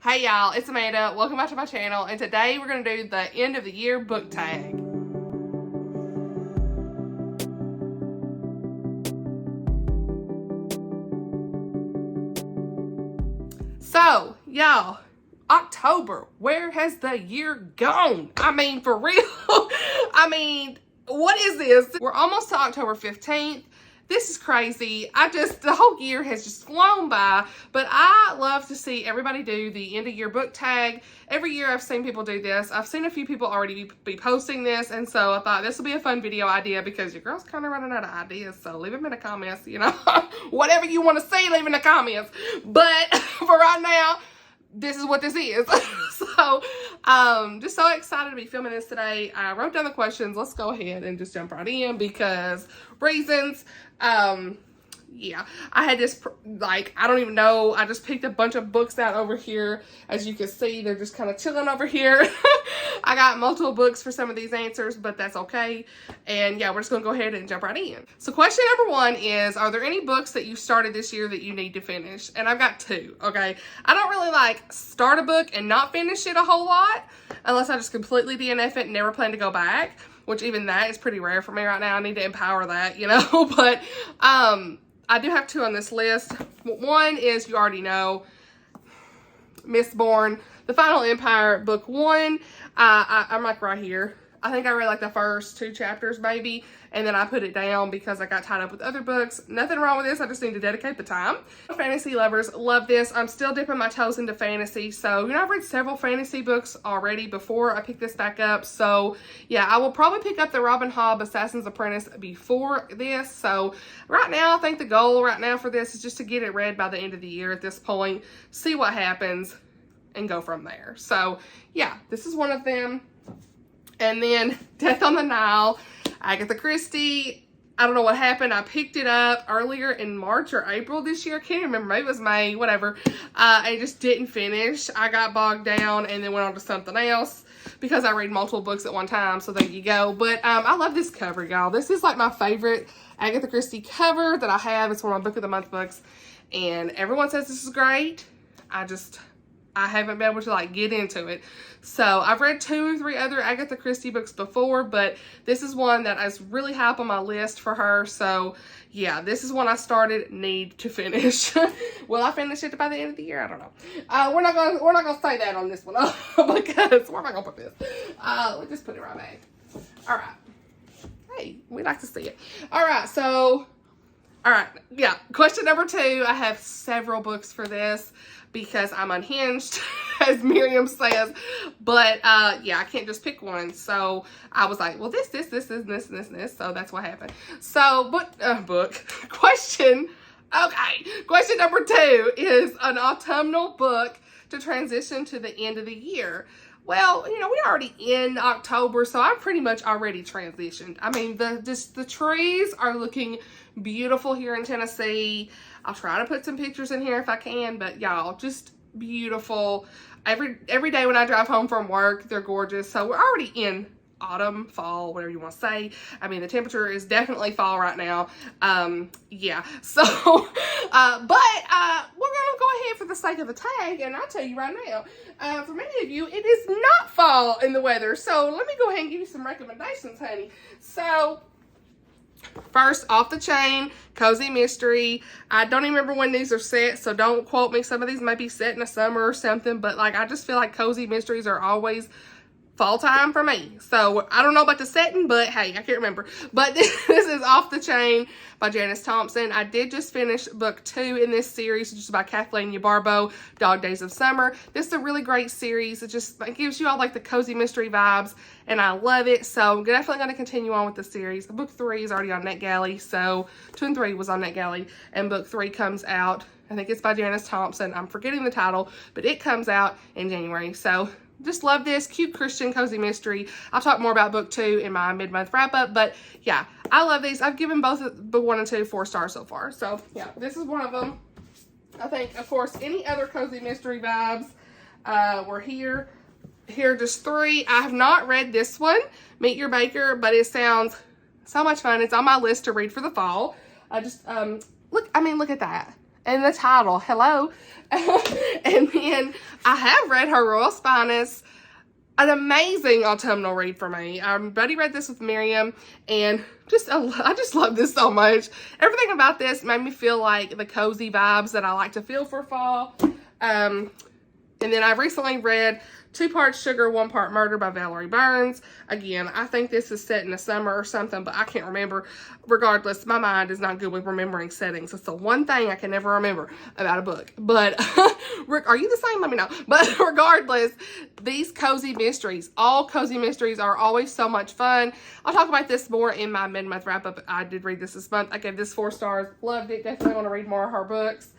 Hey y'all, it's Amanda. Welcome back to my channel, and today we're going to do the end of the year book tag. So, y'all, October, where has the year gone? I mean, for real. What is this? We're almost to October 15th. This is crazy. The whole year has just flown by, but I love to see everybody do the end of year book tag. Every year I've seen people do this. I've seen a few people already be posting this, and so I thought this will be a fun video idea because your girl's kind of running out of ideas, so leave them in the comments, you know. Whatever you want to see, leave in the comments. But for right now, this is what this is. So, just so excited to be filming this today. I wrote down the questions. Let's go ahead and just jump right in because reasons. Yeah, I had this, I don't even know. I just picked a bunch of books out over here. As you can see, they're just kind of chilling over here. I got multiple books for some of these answers, but that's okay. And yeah, we're just going to go ahead and jump right in. So question number one is, are there any books that you started this year that you need to finish? And I've got two, okay? I don't really start a book and not finish it a whole lot unless I just completely DNF it and never plan to go back, which even that is pretty rare for me right now. I need to empower that, you know? But I do have two on this list. One is, you already know, Mistborn, The Final Empire, book one. I'm right here. I think I read the first two chapters maybe, and then I put it down because I got tied up with other books. Nothing wrong with this. I just need to dedicate the time. Fantasy lovers love this. I'm still dipping my toes into fantasy. So, I've read several fantasy books already before I picked this back up. So, yeah, I will probably pick up the Robin Hobb Assassin's Apprentice before this. So, right now, I think the goal right now for this is just to get it read by the end of the year at this point. See what happens and go from there. So, yeah, this is one of them. And then Death on the Nile, Agatha Christie. I don't know what happened. I picked it up earlier in March or April this year. I can't remember. Maybe it was May, whatever. I just didn't finish. I got bogged down and then went on to something else because I read multiple books at one time. So there you go. But I love this cover, y'all. This is my favorite Agatha Christie cover that I have. It's one of my Book of the Month books. And everyone says this is great. I haven't been able to get into it. So I've read 2 or 3 other Agatha Christie books before, but this is one that is really high up on my list for her. So yeah, this is one I need to finish. Will I finish it by the end of the year? I don't know. We're not gonna say that on this one because where am I gonna put this? Let's just put it right back. All right. Hey, we like to see it. All right. So, all right. Yeah. Question number 2. I have several books for this because I'm unhinged, as Miriam says. But, yeah, I can't just pick one. So, I was like, well, this, and this. So, that's what happened. So, question number 2 is an autumnal book to transition to the end of the year. Well, we already in October, so I'm pretty much already transitioned. I mean, the trees are looking beautiful here in Tennessee. I'll try to put some pictures in here if I can, but y'all, just beautiful. Every day when I drive home from work, they're gorgeous. So we're already in autumn, fall, whatever you want to say. I mean, the temperature is definitely fall right now. Yeah. So, but we're gonna go ahead for the sake of the tag, and I'll tell you right now, for many of you, it is not fall in the weather. So let me go ahead and give you some recommendations, honey. So, first, off the chain, Cozy Mystery. I don't even remember when these are set, so don't quote me. Some of these may be set in the summer or something, but I just feel like Cozy Mysteries are always fall time for me. So I don't know about the setting, but hey, I can't remember. But this is Off the Chain by Janice Thompson. I did just finish book 2 in this series, which is by Kathleen Yabarbo, Dog Days of Summer. This is a really great series. It gives you all the cozy mystery vibes, and I love it. So I'm definitely going to continue on with the series. Book 3 is already on NetGalley, so 2 and 3 was on NetGalley, and book 3 comes out. I think it's by Janice Thompson. I'm forgetting the title, but it comes out in January. So just love this cute Christian cozy mystery. I'll talk more about book 2 in my mid-month wrap-up, but yeah, I love these. I've given both book 1 and 2 4 stars so far. So yeah, this is one of them. I think, of course, any other cozy mystery vibes were here. Here are just 3. I have not read this one, Meet Your Baker, but it sounds so much fun. It's on my list to read for the fall. Look at that. and the title, hello. And then I have read her Royal Spinus, an amazing autumnal read for me. Buddy read this with Miriam, and I just love this so much. Everything about this made me feel like the cozy vibes that I like to feel for fall. And then I recently read 2 Parts Sugar, 1 Part Murder by Valerie Burns. Again, I think this is set in the summer or something, but I can't remember. Regardless, my mind is not good with remembering settings. It's the one thing I can never remember about a book. But are you the same? Let me know. But regardless, these cozy mysteries, all cozy mysteries are always so much fun. I'll talk about this more in my mid-month wrap-up. I did read this month. I gave this 4 stars. Loved it. Definitely want to read more of her books.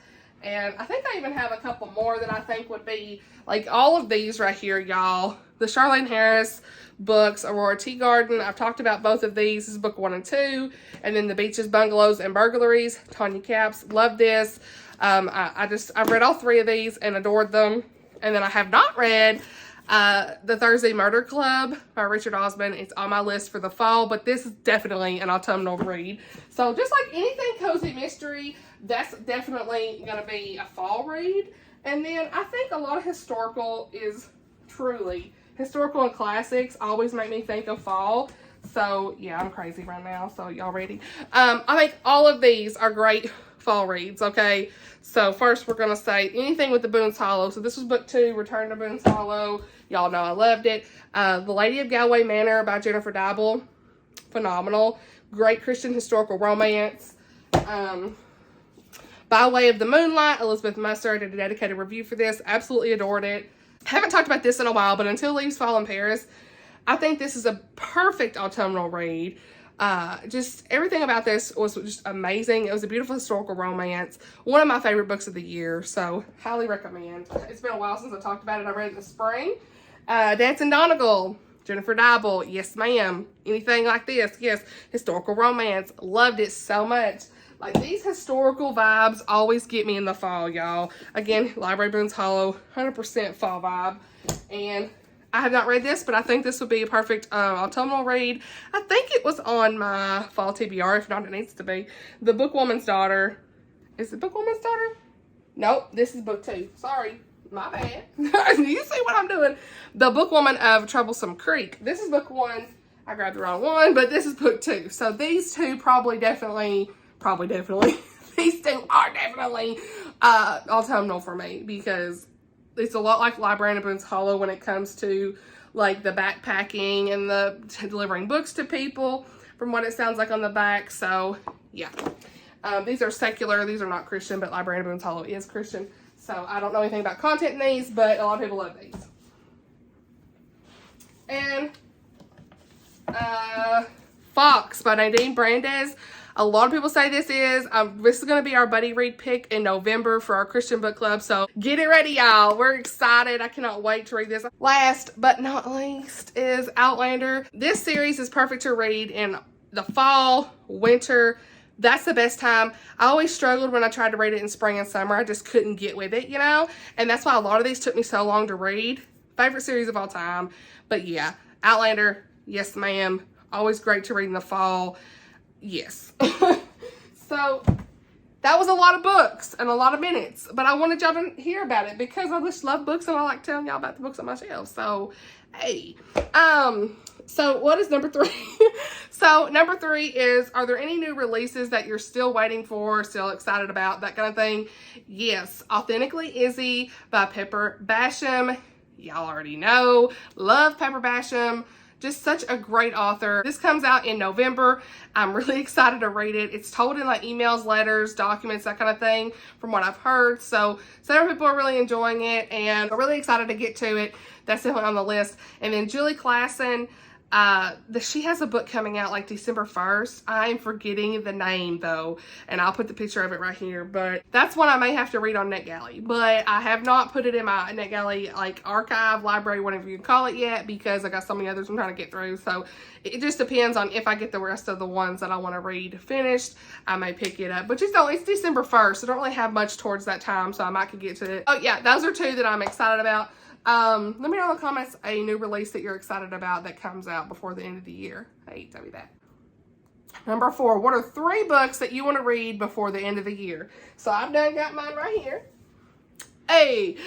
And I think I even have a couple more that I think would be, like, all of these right here, y'all. The Charlene Harris books, Aurora Teagarden. I've talked about both of these. This is book 1 and 2. And then The Beaches, Bungalows, and Burglaries. Tanya Capps. Love this. I've read all 3 of these and adored them. And then I have not read The Thursday Murder Club by Richard Osman. It's on my list for the fall, but this is definitely an autumnal read. So just like anything cozy mystery, that's definitely going to be a fall read. And then I think a lot of historical is truly, historical and classics always make me think of fall. So yeah, I'm crazy right now. So y'all ready? I think all of these are great fall reads, okay? So first we're going to say anything with the Boone's Hollow. So this was book 2, Return to Boone's Hollow. Y'all know I loved it. The Lady of Galway Manor by Jennifer Dibble. Phenomenal. Great Christian historical romance. By Way of the Moonlight, Elizabeth Musser did a dedicated review for this. Absolutely adored it. Haven't talked about this in a while, but Until Leaves Fall in Paris. I think this is a perfect autumnal read. Just everything about this was just amazing. It was a beautiful historical romance. One of my favorite books of the year, so highly recommend. It's been a while since I talked about it. I read it in the spring. Dancing Donegal, Jennifer Dibble, yes ma'am. Anything like this, yes. Historical romance, loved it so much. Like, these historical vibes always get me in the fall, y'all. Again, Library Boone's Hollow, 100% fall vibe. And I have not read this, but I think this would be a perfect autumnal read. I think it was on my fall TBR. If not, it needs to be. The Bookwoman's Daughter. Is it Bookwoman's Daughter? Nope, this is book 2. Sorry, my bad. You see what I'm doing? The Bookwoman of Troublesome Creek. This is book 1. I grabbed the wrong one, but this is book 2. So these two definitely, these 2 are definitely autumnal for me, because it's a lot like Library of Boone's Hollow when it comes to, like, the backpacking and the delivering books to people, from what it sounds like on the back. So yeah, these are secular, these are not Christian, but Library of Boone's Hollow is Christian. So I don't know anything about content in these, but a lot of people love these. And Fox by Nadine Brandes. A lot of people say this is going to be our buddy read pick in November for our Christian book club. So get it ready, y'all. We're excited. I cannot wait to read this. Last but not least is Outlander. This series is perfect to read in the fall, winter. That's the best time. I always struggled when I tried to read it in spring and summer. I just couldn't get with it, you know? And that's why a lot of these took me so long to read. Favorite series of all time. But yeah, Outlander, yes ma'am. Always great to read in the fall. Yes. So that was a lot of books and a lot of minutes, but I wanted y'all to hear about it because I just love books and I like telling y'all about the books on my shelf. So, hey. So what is number 3? So number 3 is, are there any new releases that you're still waiting for, still excited about, that kind of thing? Yes. Authentically Izzy by Pepper Basham. Y'all already know. Love Pepper Basham. Just such a great author. This comes out in November. I'm really excited to read it. It's told in like emails, letters, documents, that kind of thing, from what I've heard. So several people are really enjoying it, and I'm really excited to get to it. That's definitely on the list. And then Julie Klassen, she has a book coming out like December 1st. I'm forgetting the name though, and I'll put the picture of it right here, but that's one I may have to read on NetGalley, but I have not put it in my NetGalley like archive, library, whatever you call it yet, because I got so many others I'm trying to get through. So it just depends on if I get the rest of the ones that I want to read finished. I may pick it up, but just know it's December 1st. I don't really have much towards that time, so I might could get to it. Oh yeah, those are 2 that I'm excited about. Let me know in the comments a new release that you're excited about that comes out before the end of the year. Hey, tell me that. Number 4, what are 3 books that you want to read before the end of the year? So I've got mine right here. Hey,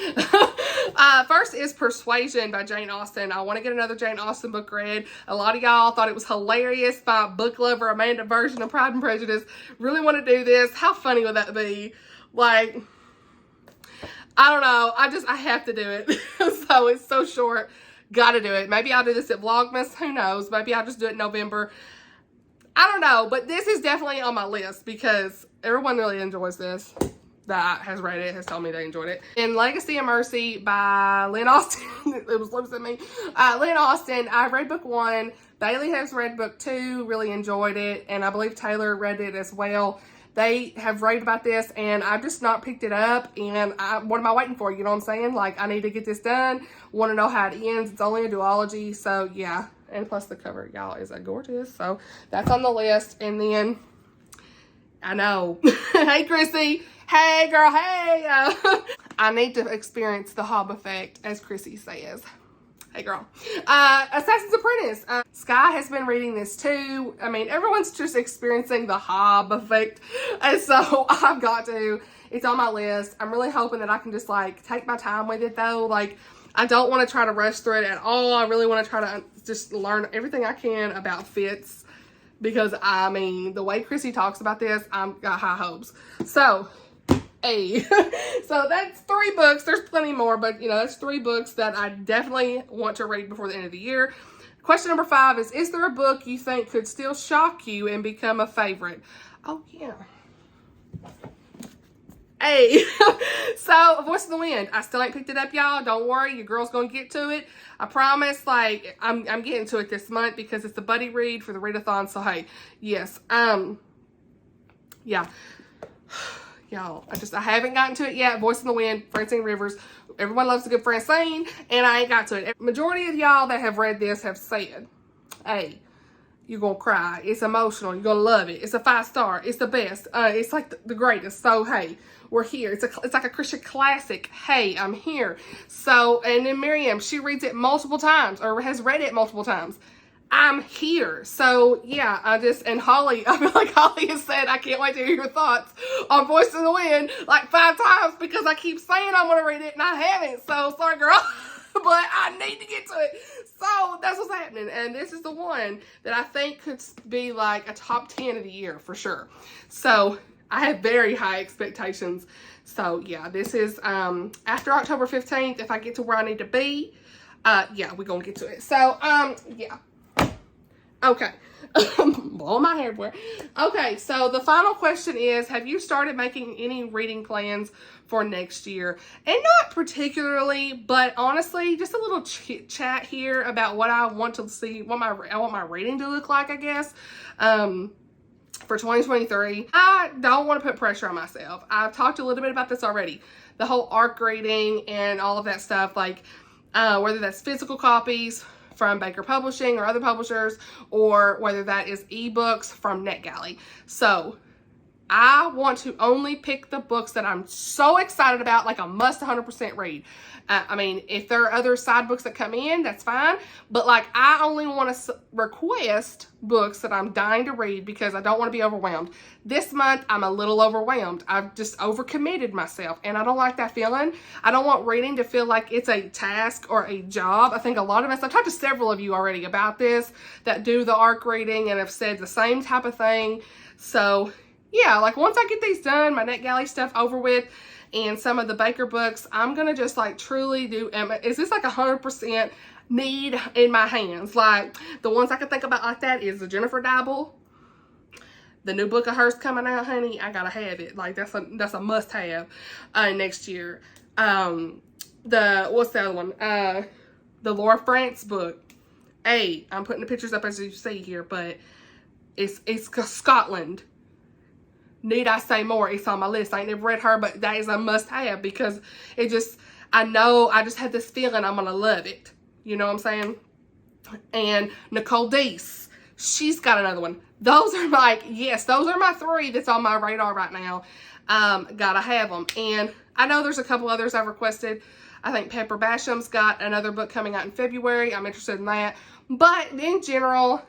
first is Persuasion by Jane Austen. I want to get another Jane Austen book read. A lot of y'all thought it was hilarious. My book lover Amanda version of Pride and Prejudice. Really want to do this. How funny would that be? Like, I don't know. I have to do it. So it's so short. Gotta do it. Maybe I'll do this at Vlogmas. Who knows? Maybe I'll just do it in November. I don't know. But this is definitely on my list because everyone really enjoys this. That has read it has told me they enjoyed it. And Legacy of Mercy by Lynn Austen. It was looking at me. Lynn Austen. I've read book 1. Bailey has read book 2. Really enjoyed it. And I believe Taylor read it as well. They have raved about this and I've just not picked it up. And what am I waiting for? You know what I'm saying? Like, I need to get this done. Want to know how it ends. It's only a duology. So yeah. And plus the cover, y'all, is gorgeous. So that's on the list. And then, I know. Hey, Chrissy. Hey, girl, hey. I need to experience the Hob effect, as Chrissy says. Hey, girl. Assassin's Apprentice. Sky has been reading this too. I mean, everyone's just experiencing the Hob effect. And so I've got to. It's on my list. I'm really hoping that I can just, like, take my time with it, though. Like, I don't want to try to rush through it at all. I really want to try to just learn everything I can about Fitz. Because, I mean, the way Chrissy talks about this, I've got high hopes. So, hey. So that's 3 books. There's plenty more, but, you know, that's 3 books that I definitely want to read before the end of the year. Question number 5 is there a book you think could still shock you and become a favorite? Oh, yeah. Hey. So, Voice of the Wind. I still ain't picked it up, y'all. Don't worry. Your girl's going to get to it. I promise, like, I'm getting to it this month because it's the buddy read for the readathon. So, hey, yes. Yeah. Y'all, I haven't gotten to it yet. Voice in the Wind, Francine Rivers. Everyone loves a good Francine, and I ain't got to it. Majority of y'all that have read this have said, hey, you're going to cry. It's emotional. You're going to love it. It's a 5-star. It's the best. It's like the greatest. So, hey, we're here. It's like a Christian classic. Hey, I'm here. So, and then Miriam, she reads it multiple times or has read it multiple times. I'm here. So, yeah, and Holly, I feel like Holly has said, I can't wait to hear your thoughts on Voice in the Wind like 5 times because I keep saying I'm going to read it and I haven't. So, sorry, girl, but I need to get to it. So, that's what's happening. And this is the one that I think could be like a top 10 of the year for sure. So, I have very high expectations. So, yeah, this is after October 15th, if I get to where I need to be, yeah, we're going to get to it. So, yeah. Okay. Blow my hair everywhere. Okay, so the final question is, have you started making any reading plans for next year? And not particularly, but honestly, just a little chit chat here about what I want to see, I want my reading to look like, I guess, for 2023. I don't want to put pressure on myself. I've talked a little bit about this already. The whole ARC reading and all of that stuff, like whether that's physical copies from Baker Publishing or other publishers, or whether that is ebooks from NetGalley. So I want to only pick the books that I'm so excited about, like a must 100% read. I mean, if there are other side books that come in, that's fine. But like, I only want to request books that I'm dying to read because I don't want to be overwhelmed. This month, I'm a little overwhelmed. I've just overcommitted myself and I don't like that feeling. I don't want reading to feel like it's a task or a job. I think a lot of us, I've talked to several of you already about this that do the ARC reading and have said the same type of thing. So yeah, like once I get these done, my NetGalley stuff over with, and some of the Baker books, I'm going to just like truly do, is this like 100% need in my hands? Like the ones I can think about like that is the Jennifer Dibble. The new book of hers coming out, honey, I gotta have it. Like that's a must have next year. What's the other one? The Laura France book. Hey, I'm putting the pictures up as you see here, but it's Scotland. Need I say more? It's on my list. I ain't never read her, but that is a must-have because it just, I know, I just had this feeling I'm going to love it. You know what I'm saying? And Nicole Deese, she's got another one. Those are like, yes, those are my 3 that's on my radar right now. Gotta have them. And I know there's a couple others I've requested. I think Pepper Basham's got another book coming out in February. I'm interested in that. But in general,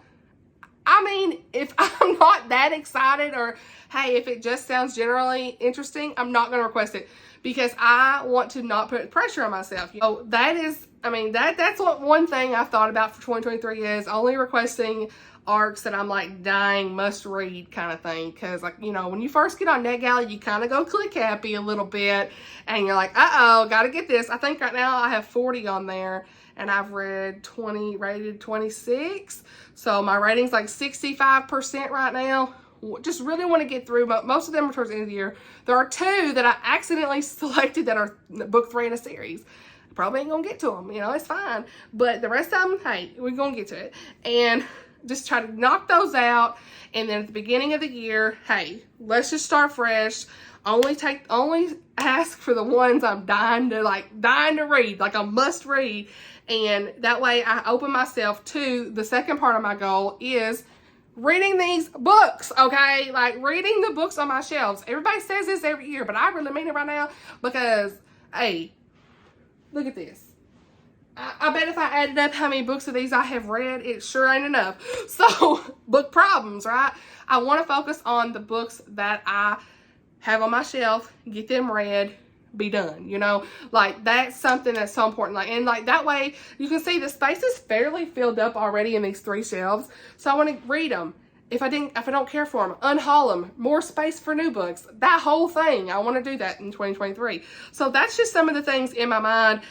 I mean, if I'm not that excited, or hey, if it just sounds generally interesting, I'm not going to request it, because I want to not put pressure on myself. You know, that is, I mean, that's what one thing I've thought about for 2023 is only requesting arcs that I'm like dying must read kind of thing. Because, like, you know, when you first get on NetGalley, you kind of go click happy a little bit, and you're like, uh-oh, gotta get this. I think right now I have 40 on there, and I've rated 26. So my rating's like 65% right now. Just really want to get through. Most of them are towards the end of the year. There are 2 that I accidentally selected that are book 3 in a series. Probably ain't gonna get to them, you know, it's fine. But the rest of them, hey, we're gonna get to it. And just try to knock those out. And then at the beginning of the year, hey, let's just start fresh. Only ask for the ones I'm dying to read, like a must read. And that way I open myself to the second part of my goal is reading these books, okay? Like reading the books on my shelves. Everybody says this every year, but I really mean it right now, because, hey, look at this. I bet if I added up how many books of these I have read, it sure ain't enough. So, book problems, right? I want to focus on the books that I have on my shelf, get them read, be done, you know? Like, that's something that's so important. Like, and like that way, you can see the space is fairly filled up already in these 3 shelves. So I want to read them. If I don't care for them, unhaul them, more space for new books, that whole thing. I want to do that in 2023. So that's just some of the things in my mind.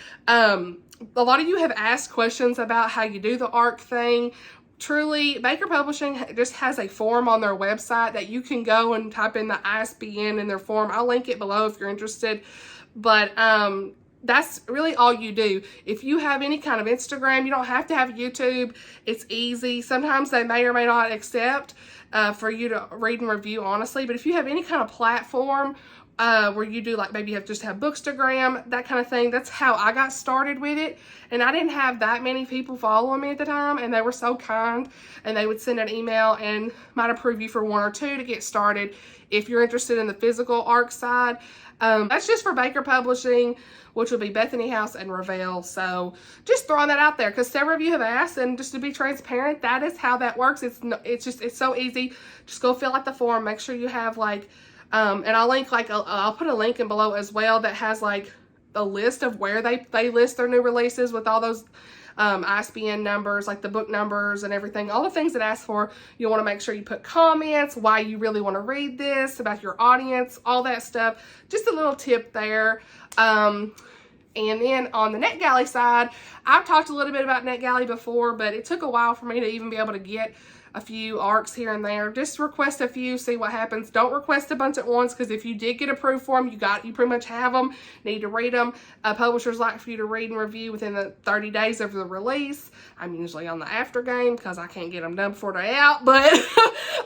A lot of you have asked questions about how you do the ARC thing. Truly, Baker Publishing just has a form on their website that you can go and type in the ISBN in their form. I'll link it below if you're interested. But that's really all you do. If you have any kind of Instagram, you don't have to have YouTube. It's easy. Sometimes they may or may not accept for you to read and review, honestly. But if you have any kind of platform where you do, like, maybe you just have Bookstagram, that kind of thing, that's how I got started with it. And I didn't have that many people following me at the time, and they were so kind, and they would send an email and might approve you for 1 or 2 to get started if you're interested in the physical ARC side. That's just for Baker Publishing, which will be Bethany House and Revel. So just throwing that out there, because several of you have asked, and just to be transparent, that is how that works. It's so easy. Just go fill out the form. Make sure you have, like, and I'll link, like, I'll put a link in below as well that has, like, a list of where they list their new releases with all those ISBN numbers, like the book numbers and everything, all the things it asks for. You want to make sure you put comments, why you really want to read this, about your audience, all that stuff. Just a little tip there. And then on the NetGalley side, I've talked a little bit about NetGalley before, but it took a while for me to even be able to get a few ARCs here and there. Just request a few, see what happens. Don't request a bunch at once, because if you did get approved for them, you pretty much have them, need to read them. Publishers like for you to read and review within the 30 days of the release. I'm usually on the after game because I can't get them done before they're out, but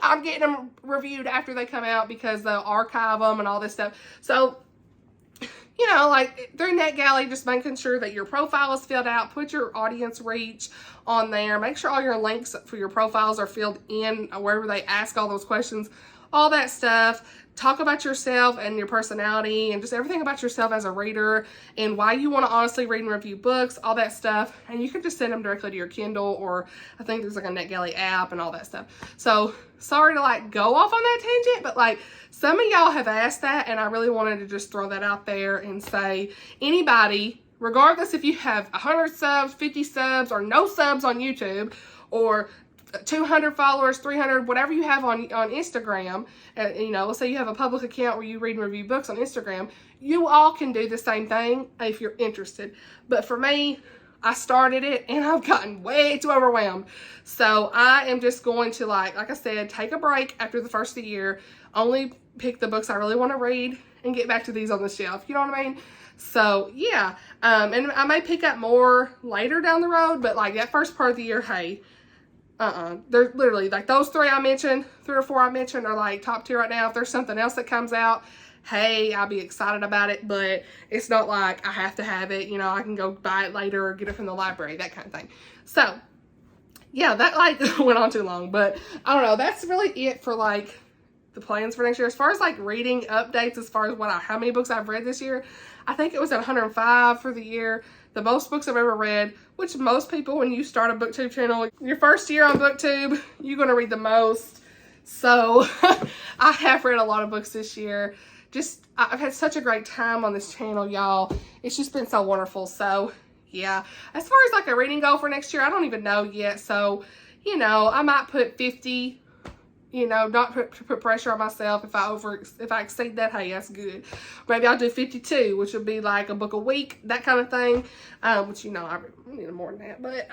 I'm getting them reviewed after they come out because they'll archive them and all this stuff. So, you know, like through NetGalley, just making sure that your profile is filled out, put your audience reach on there, make sure all your links for your profiles are filled in wherever they ask all those questions, all that stuff. Talk about yourself and your personality and just everything about yourself as a reader and why you want to honestly read and review books, all that stuff. And you can just send them directly to your Kindle, or I think there's like a NetGalley app and all that stuff. So sorry to like go off on that tangent, but like some of y'all have asked that, and I really wanted to just throw that out there and say anybody, regardless if you have 100 subs, 50 subs, or no subs on YouTube, or 200 followers, 300, whatever you have on Instagram, you know, let's say you have a public account where you read and review books on Instagram, you all can do the same thing if you're interested. But for me, I started it and I've gotten way too overwhelmed. So I am just going to, like I said, take a break after the first of the year, only pick the books I really want to read and get back to these on the shelf. You know what I mean? So yeah, and I may pick up more later down the road, but like that first part of the year, hey, they're literally like those 3 or 4 I mentioned are like top tier right now. If there's something else that comes out, hey, I'll be excited about it, but it's not like I have to have it. You know, I can go buy it later or get it from the library, that kind of thing. So yeah, that like went on too long, but I don't know. That's really it for like the plans for next year. As far as like reading updates, as far as how many books I've read this year, I think it was at 105 for the year. the most books I've ever read, which most people, when you start a booktube channel, your first year on booktube, you're going to read the most. So I have read a lot of books this year. I've had such a great time on this channel, y'all. It's just been so wonderful. So yeah, as far as like a reading goal for next year, I don't even know yet. So, you know, I might put 50, you know, not put pressure on myself. If I exceed that, hey, that's good. Maybe I'll do 52, which would be like a book a week, that kind of thing. Which, you know, I need more than that, but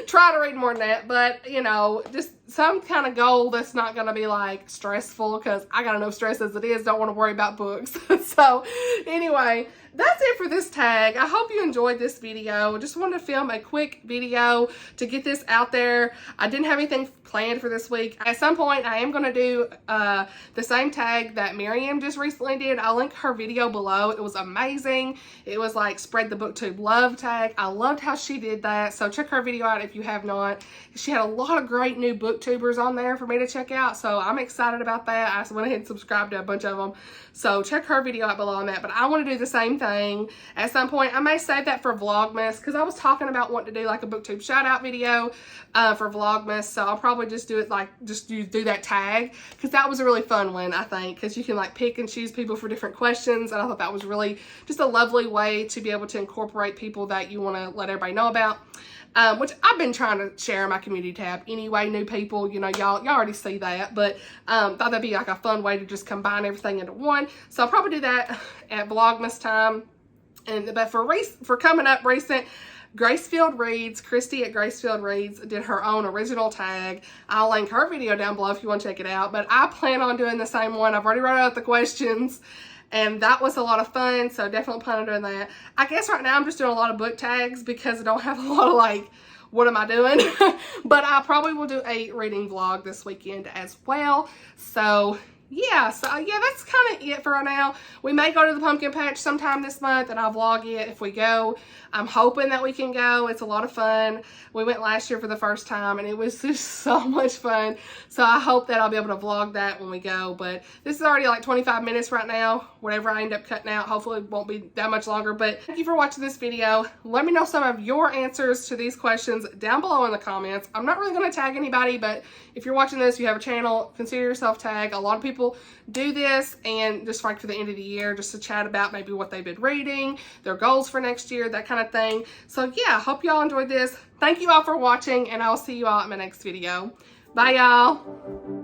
try to read more than that. But, you know, just some kind of goal that's not going to be like stressful, because I got enough stress as it is. Don't want to worry about books. So anyway, that's it for this tag. I hope you enjoyed this video. Just wanted to film a quick video to get this out there. I didn't have anything planned for this week. At some point, I am going to do the same tag that Miriam just recently did. I'll link her video below. It was amazing. It was like spread the booktube love tag. I loved how she did that. So check her video out if you have not. She had a lot of great new booktubers on there for me to check out. So I'm excited about that. I went ahead and subscribed to a bunch of them. So check her video out below on that. But I want to do the same thing at some point. I may save that for Vlogmas, because I was talking about wanting to do like a booktube shout out video for Vlogmas. So I'll probably just do it like, do that tag, because that was a really fun one, I think, because you can like pick and choose people for different questions. And I thought that was really just a lovely way to be able to incorporate people that you want to let everybody know about. Which I've been trying to share in my community tab anyway, new people, you know, y'all already see that, but thought that'd be like a fun way to just combine everything into one. So I'll probably do that at Vlogmas time. But for coming up recent, Gracefield Reads, Christy at Gracefield Reads did her own original tag. I'll link her video down below if you want to check it out, but I plan on doing the same one. I've already wrote out the questions, and that was a lot of fun, so definitely plan on doing that. I guess right now I'm just doing a lot of book tags because I don't have a lot of like, what am I doing? But I probably will do a reading vlog this weekend as well. So yeah, that's kind of it for right now. We may go to the pumpkin patch sometime this month, and I'll vlog it if we go. I'm hoping that we can go. It's a lot of fun. We went last year for the first time, and it was just so much fun. So I hope that I'll be able to vlog that when we go. But this is already like 25 minutes right now. Whatever I end up cutting out, hopefully it won't be that much longer. But thank you for watching this video. Let me know some of your answers to these questions down below in the comments. I'm not really going to tag anybody, but if you're watching this, you have a channel, consider yourself tagged. A lot of people do this, and just like for the end of the year, just to chat about maybe what they've been reading, their goals for next year, that kind of thing. So yeah, hope y'all enjoyed this. Thank you all for watching, and I'll see you all in my next video. Bye, y'all.